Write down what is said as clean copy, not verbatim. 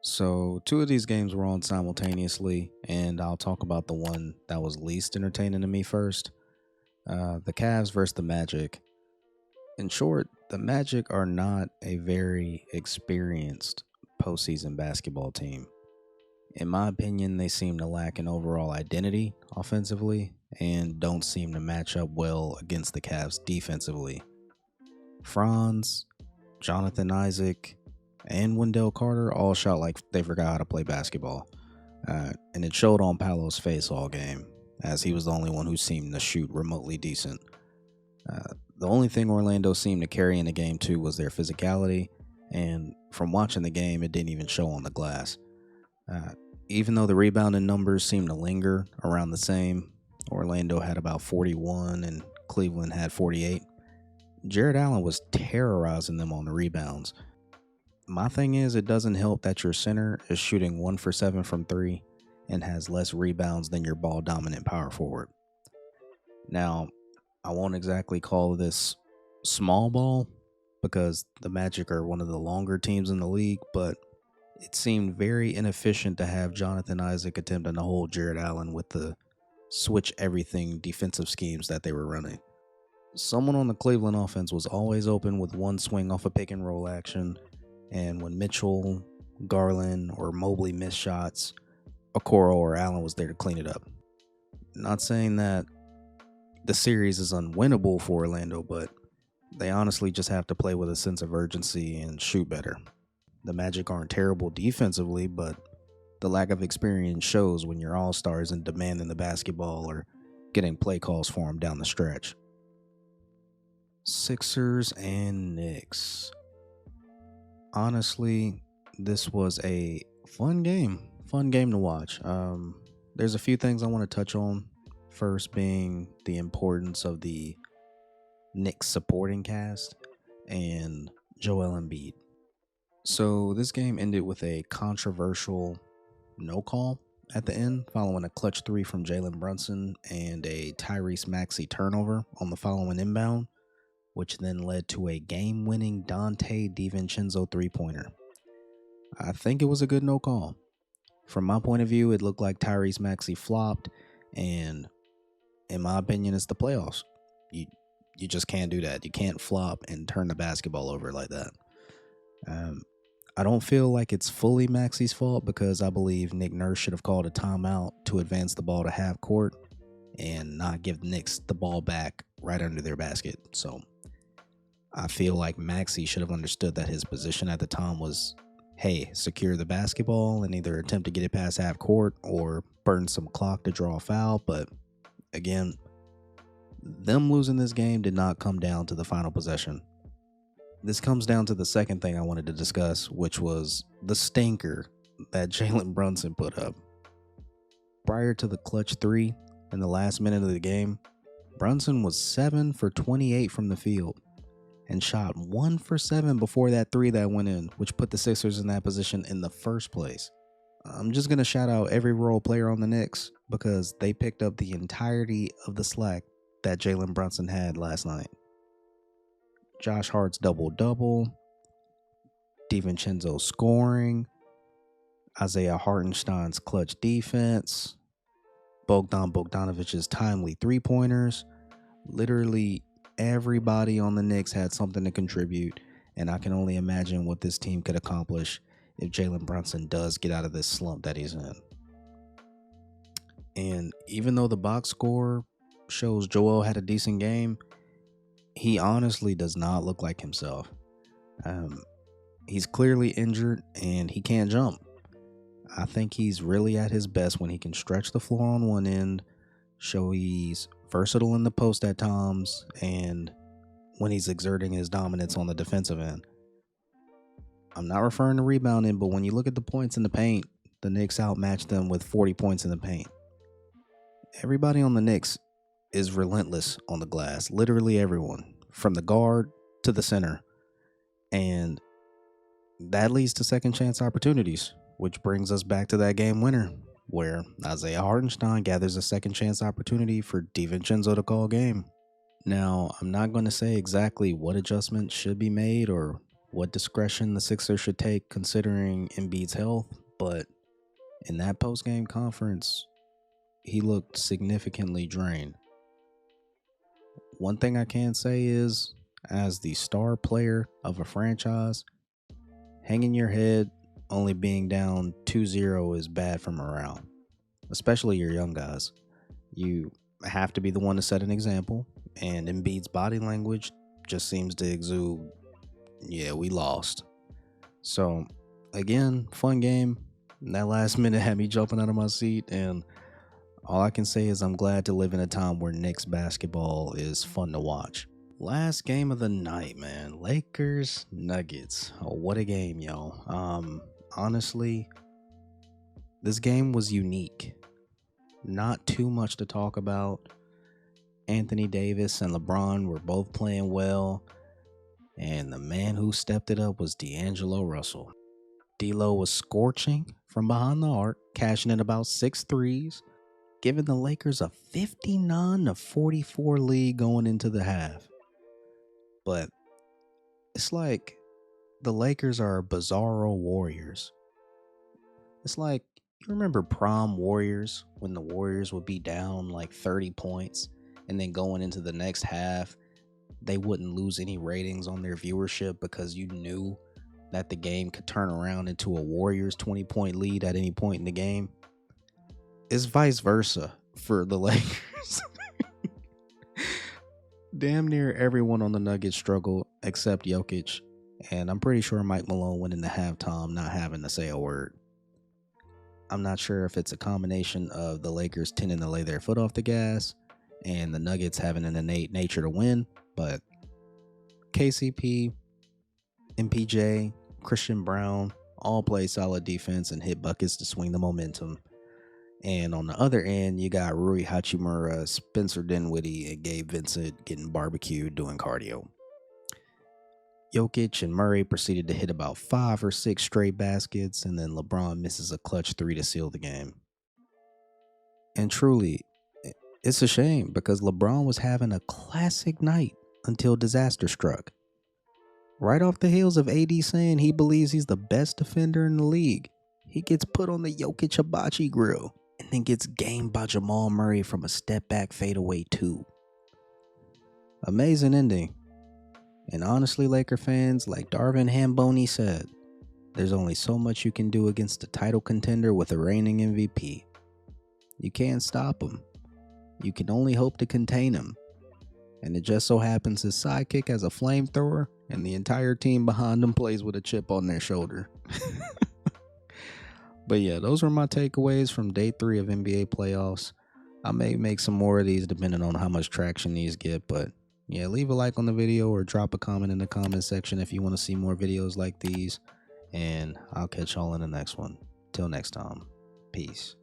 So, two of these games were on simultaneously, and I'll talk about the one that was least entertaining to me first. The Cavs versus the Magic. In short, the Magic are not a very experienced postseason basketball team. In my opinion, they seem to lack an overall identity offensively and don't seem to match up well against the Cavs defensively. Franz, Jonathan Isaac, and Wendell Carter all shot like they forgot how to play basketball. And it showed on Paolo's face all game, as he was the only one who seemed to shoot remotely decent. The only thing Orlando seemed to carry in the game, too, was their physicality, and from watching the game, it didn't even show on the glass. Uh, Even though the rebounding numbers seemed to linger around the same, Orlando had about 41 and Cleveland had 48. Jared Allen was terrorizing them on the rebounds. My thing is, it doesn't help that your center is shooting 1 for 7 from 3 and has less rebounds than your ball dominant power forward. Now, I won't exactly call this small ball because the Magic are one of the longer teams in the league, but it seemed very inefficient to have Jonathan Isaac attempting to hold Jared Allen with the switch everything defensive schemes that they were running. Someone on the Cleveland offense was always open with one swing off a pick and roll action, and when Mitchell, Garland, or Mobley missed shots, Okoro or Allen was there to clean it up. Not saying that the series is unwinnable for Orlando, but they honestly just have to play with a sense of urgency and shoot better. The Magic aren't terrible defensively, but the lack of experience shows when your all-star isn't demanding the basketball or getting play calls for them down the stretch. Sixers and Knicks. Honestly, this was a fun game. Fun game to watch. There's a few things I want to touch on. First being the importance of the Knicks supporting cast and Joel Embiid. So this game ended with a controversial no call at the end, following a clutch three from Jalen Brunson and a Tyrese Maxey turnover on the following inbound, which then led to a game-winning Dante DiVincenzo three-pointer. I think it was a good no call. From my point of view, it looked like Tyrese Maxey flopped, and in my opinion, it's the playoffs. You just can't do that. You can't flop and turn the basketball over like that. I don't feel like it's fully Maxey's fault because I believe Nick Nurse should have called a timeout to advance the ball to half court and not give the Knicks the ball back right under their basket. So I feel like Maxey should have understood that his position at the time was, hey, secure the basketball and either attempt to get it past half court or burn some clock to draw a foul. But again, them losing this game did not come down to the final possession. This comes down to the second thing I wanted to discuss, which was the stinker that Jalen Brunson put up. Prior to the clutch three in the last minute of the game, Brunson was 7 for 28 from the field and shot 1 for 7 before that three that went in, which put the Sixers in that position in the first place. I'm just going to shout out every role player on the Knicks because they picked up the entirety of the slack that Jalen Brunson had last night. Josh Hart's double-double, DiVincenzo scoring, Isaiah Hartenstein's clutch defense, Bogdan Bogdanovic's timely three-pointers. Literally everybody on the Knicks had something to contribute, and I can only imagine what this team could accomplish if Jalen Brunson does get out of this slump that he's in. And even though the box score shows Joel had a decent game, he honestly does not look like himself. He's clearly injured and he can't jump. I think he's really at his best when he can stretch the floor on one end, show he's versatile in the post at times, and when he's exerting his dominance on the defensive end. I'm not referring to rebounding, but when you look at the points in the paint, the Knicks outmatched them with 40 points in the paint. Everybody on the Knicks is relentless on the glass. Literally everyone, from the guard to the center. And that leads to second chance opportunities, which brings us back to that game winner, where Isaiah Hartenstein gathers a second chance opportunity for DiVincenzo to call game. Now, I'm not going to say exactly what adjustments should be made or what discretion the Sixers should take considering Embiid's health, but in that post-game conference, he looked significantly drained. One thing I can say is, as the star player of a franchise, hanging your head only being down 2-0 is bad for morale, especially your young guys. You have to be the one to set an example, and Embiid's body language just seems to exude, yeah, we lost. So, again, fun game. That last minute had me jumping out of my seat, and all I can say is I'm glad to live in a time where Knicks basketball is fun to watch. Last game of the night, man. Lakers Nuggets. Oh, what a game, yo. Honestly, this game was unique. Not too much to talk about. Anthony Davis and LeBron were both playing well, and the man who stepped it up was D'Angelo Russell. D'Lo was scorching from behind the arc, cashing in about 6 threes, giving the Lakers a 59-44 lead going into the half. But it's like the Lakers are bizarro warriors. It's like, you remember prom Warriors, when the Warriors would be down like 30 points, and then going into the next half, they wouldn't lose any ratings on their viewership because you knew that the game could turn around into a Warriors 20-point lead at any point in the game. It's vice versa for the Lakers. Damn near everyone on the Nuggets struggled except Jokic, and I'm pretty sure Mike Malone went into halftime not having to say a word. I'm not sure if it's a combination of the Lakers tending to lay their foot off the gas and the Nuggets having an innate nature to win, but KCP, MPJ, Christian Brown all play solid defense and hit buckets to swing the momentum. And on the other end, you got Rui Hachimura, Spencer Dinwiddie, and Gabe Vincent getting barbecued doing cardio. Jokic and Murray proceeded to hit about 5 or 6 straight baskets, and then LeBron misses a clutch 3 to seal the game. And truly, it's a shame because LeBron was having a classic night until disaster struck. Right off the heels of AD saying he believes he's the best defender in the league, he gets put on the Jokic hibachi grill and then gets gamed by Jamal Murray from a step back fadeaway 2. Amazing ending. And honestly, Laker fans, like Darvin Hamboni said, there's only so much you can do against a title contender with a reigning MVP. You can't stop him. You can only hope to contain him. And it just so happens his sidekick has a flamethrower and the entire team behind him plays with a chip on their shoulder. But yeah, those were my takeaways from day 3 of NBA playoffs. I may make some more of these depending on how much traction these get, but yeah, leave a like on the video or drop a comment in the comment section if you want to see more videos like these, and I'll catch y'all in the next one. Till next time, peace.